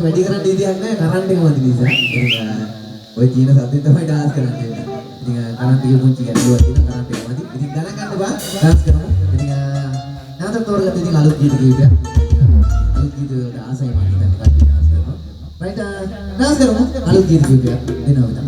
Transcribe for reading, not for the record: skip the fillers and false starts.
වැඩි කරන්න ඉතියක් නැහැ කරන්ට් එක මදි නිසා. ඉතින් ඔය චීන සද්දෙන් තමයි ඩාන්ස් කරන්නේ. ඉතින් කරන්ට් එකේ පුංචි ගැටලුවක් තියෙනවා කරන්ට් එක මදි. ඉතින් ගණන් ගන්න බා ඩාන්ස් කරමු. ඉතින් නැවත තෝරගත්ත ඉතින් අලුත් ගීත කිහිපයක්. අලුත් ගීත වලට ආසයි මම හිතන්නේ කට්ටිය ඩාන්ස් කරනවා. රයිට් ඩාන්ස් කරමු අලුත් ගීත කිහිපයක් දෙනවා විතර.